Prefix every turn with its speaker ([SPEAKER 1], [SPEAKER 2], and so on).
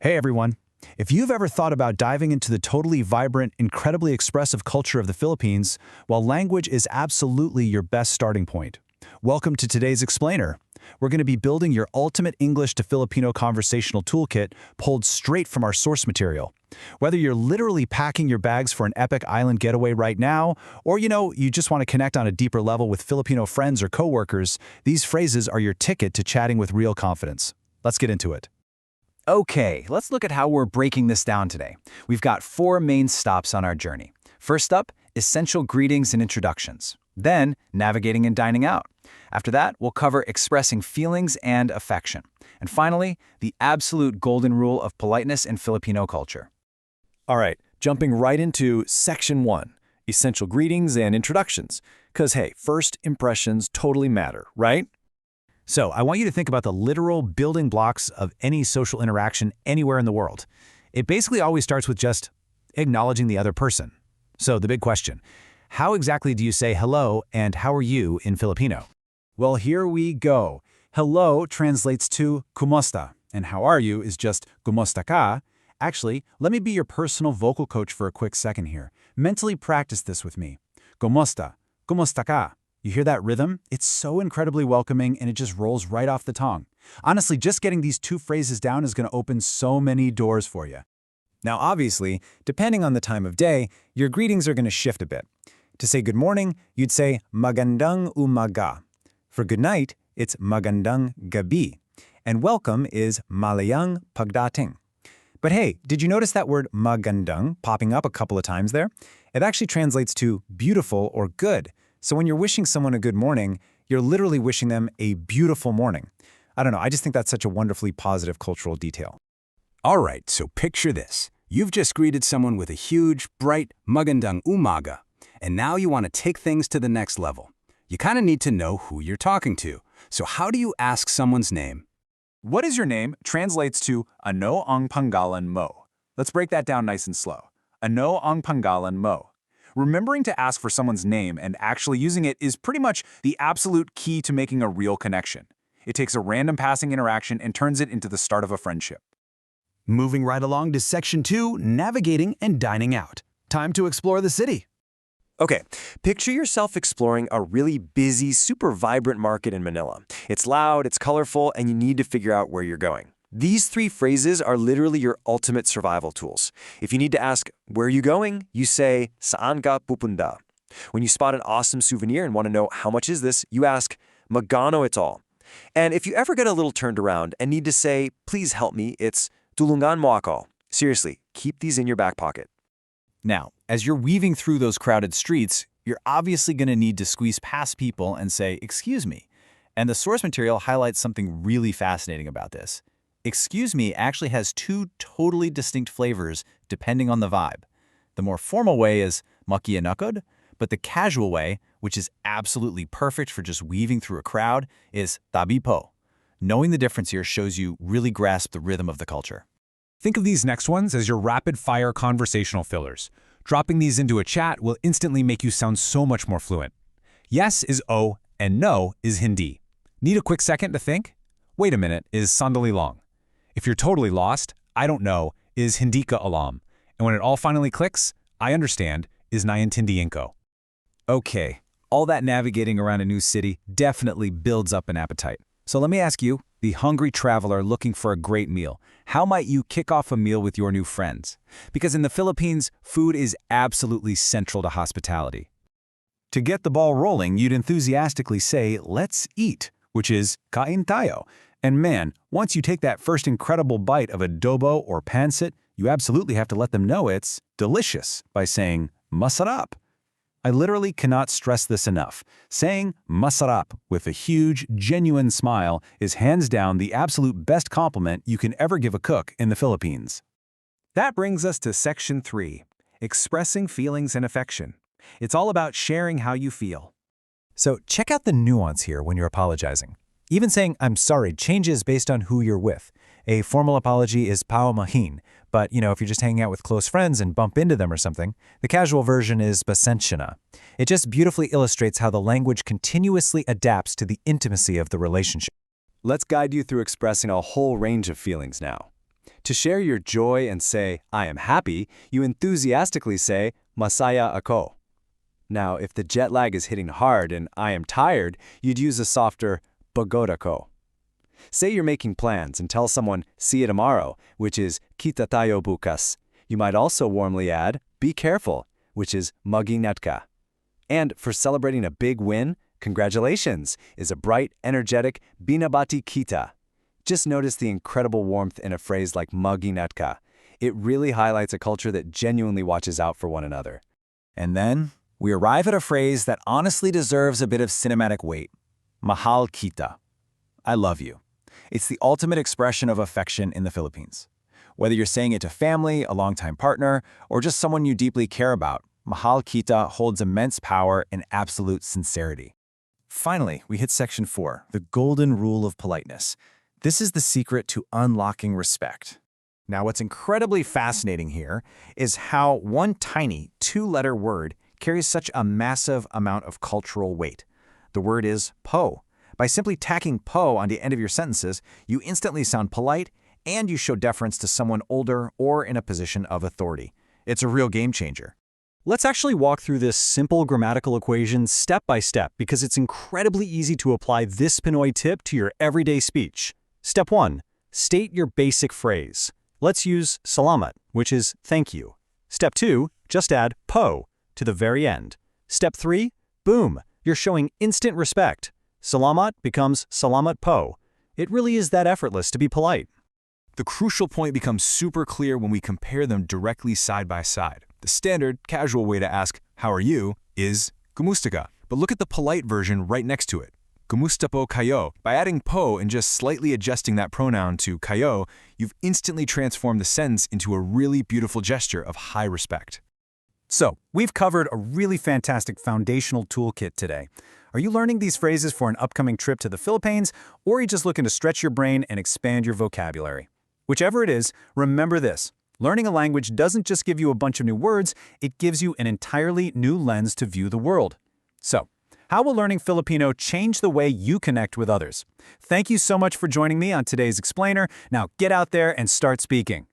[SPEAKER 1] Hey everyone! If you've ever thought about diving into the totally vibrant, incredibly expressive culture of the Philippines, well, language is absolutely your best starting point. Welcome to today's Explainer. We're going to be building your ultimate English to Filipino conversational toolkit pulled straight from our source material. Whether you're literally packing your bags for an epic island getaway right now, or you just want to connect on a deeper level with Filipino friends or coworkers, these phrases are your ticket to chatting with real confidence. Let's get into it.
[SPEAKER 2] Okay, let's look at how we're breaking this down today. We've got 4 main stops on our journey. First up, essential greetings and introductions. Then, navigating and dining out. After that, we'll cover expressing feelings and affection. And finally, the absolute golden rule of politeness in Filipino culture.
[SPEAKER 3] All right, jumping right into Section 1, essential greetings and introductions. Because, hey, first impressions totally matter, right?
[SPEAKER 1] So, I want you to think about the literal building blocks of any social interaction anywhere in the world. It basically always starts with just acknowledging the other person. So, the big question, how exactly do you say hello and how are you in Filipino? Well, here we go. Hello translates to kumusta, and how are you is just kumusta ka. Actually, let me be your personal vocal coach for a quick second here. Mentally practice this with me. Kumusta, kumusta ka. You hear that rhythm? It's so incredibly welcoming and it just rolls right off the tongue. Honestly, just getting these 2 phrases down is going to open so many doors for you.
[SPEAKER 3] Now, obviously, depending on the time of day, your greetings are going to shift a bit. To say good morning, you'd say magandang umaga. For good night, it's magandang gabi. And welcome is malayang pagdating. But hey, did you notice that word magandang popping up a couple of times there? It actually translates to beautiful or good. So when you're wishing someone a good morning, you're literally wishing them a beautiful morning. I don't know, I just think that's such a wonderfully positive cultural detail.
[SPEAKER 4] All right, so picture this. You've just greeted someone with a huge, bright magandang umaga, and now you want to take things to the next level. You kind of need to know who you're talking to. So how do you ask someone's name?
[SPEAKER 1] What is your name translates to ano ang pangalan mo. Let's break that down nice and slow. Ano ang pangalan mo. Remembering to ask for someone's name and actually using it is pretty much the absolute key to making a real connection. It takes a random passing interaction and turns it into the start of a friendship. Moving right along to Section 2, navigating and dining out. Time to explore the city.
[SPEAKER 5] Okay, picture yourself exploring a really busy, super vibrant market in Manila. It's loud, it's colorful, and you need to figure out where you're going. These 3 phrases are literally your ultimate survival tools. If you need to ask, where are you going? You say, saan ka pupunta? When you spot an awesome souvenir and want to know how much is this, you ask, magkano ito? And if you ever get a little turned around and need to say, please help me, it's tulungan mo ako. Seriously, keep these in your back pocket.
[SPEAKER 1] Now, as you're weaving through those crowded streets, you're obviously going to need to squeeze past people and say, excuse me. And the source material highlights something really fascinating about this. Excuse me actually has 2 totally distinct flavors depending on the vibe. The more formal way is makianakod, but the casual way, which is absolutely perfect for just weaving through a crowd, is tabi po. Knowing the difference here shows you really grasp the rhythm of the culture.
[SPEAKER 6] Think of these next ones as your rapid-fire conversational fillers. Dropping these into a chat will instantly make you sound so much more fluent. Yes is O, and no is Hindi. Need a quick second to think? Wait a minute is sandali long. If you're totally lost, I don't know is hindi ka alam. And when it all finally clicks, I understand is naiintindihan ko.
[SPEAKER 3] Okay, all that navigating around a new city definitely builds up an appetite. So let me ask you, the hungry traveler looking for a great meal, how might you kick off a meal with your new friends? Because in the Philippines, food is absolutely central to hospitality.
[SPEAKER 1] To get the ball rolling, you'd enthusiastically say, let's eat, which is kain tayo. And man, once you take that first incredible bite of adobo or pancit, you absolutely have to let them know it's delicious by saying masarap. I literally cannot stress this enough. Saying masarap with a huge, genuine smile is hands down the absolute best compliment you can ever give a cook in the Philippines.
[SPEAKER 6] That brings us to Section 3, expressing feelings and affection. It's all about sharing how you feel.
[SPEAKER 3] So check out the nuance here when you're apologizing. Even saying I'm sorry changes based on who you're with. A formal apology is paumahin, but if you're just hanging out with close friends and bump into them or something, the casual version is pasensya na. It just beautifully illustrates how the language continuously adapts to the intimacy of the relationship.
[SPEAKER 5] Let's guide you through expressing a whole range of feelings now.
[SPEAKER 2] To share your joy and say, I am happy, you enthusiastically say, Masaya ako. Now, if the jet lag is hitting hard and I am tired, you'd use a softer pagod ako. Say you're making plans and tell someone, see you tomorrow, which is kita tayo bukas. You might also warmly add, be careful, which is mag-ingat ka. And for celebrating a big win, congratulations is a bright, energetic binabati kita. Just notice the incredible warmth in a phrase like mag-ingat ka. It really highlights a culture that genuinely watches out for one another.
[SPEAKER 3] And then we arrive at a phrase that honestly deserves a bit of cinematic weight. Mahal kita. I love you. It's the ultimate expression of affection in the Philippines. Whether you're saying it to family, a longtime partner, or just someone you deeply care about, mahal kita holds immense power and absolute sincerity. Finally, we hit section 4, the golden rule of politeness. This is the secret to unlocking respect.
[SPEAKER 1] Now, what's incredibly fascinating here is how one tiny two-letter word carries such a massive amount of cultural weight. The word is po. By simply tacking po on the end of your sentences, you instantly sound polite and you show deference to someone older or in a position of authority. It's a real game changer.
[SPEAKER 7] Let's actually walk through this simple grammatical equation step by step because it's incredibly easy to apply this Pinoy tip to your everyday speech. Step 1. State your basic phrase. Let's use salamat, which is thank you. Step 2. Just add po to the very end. Step 3. Boom, you're showing instant respect. Salamat becomes salamat po. It really is that effortless to be polite.
[SPEAKER 6] The crucial point becomes super clear when we compare them directly side by side. The standard, casual way to ask, how are you, is kumusta ka? But look at the polite version right next to it. Kumusta po kayo? By adding po and just slightly adjusting that pronoun to kayo, you've instantly transformed the sentence into a really beautiful gesture of high respect.
[SPEAKER 3] So, we've covered a really fantastic foundational toolkit today. Are you learning these phrases for an upcoming trip to the Philippines, or are you just looking to stretch your brain and expand your vocabulary? Whichever it is, remember this. Learning a language doesn't just give you a bunch of new words, it gives you an entirely new lens to view the world. So, how will learning Filipino change the way you connect with others? Thank you so much for joining me on today's Explainer. Now get out there and start speaking.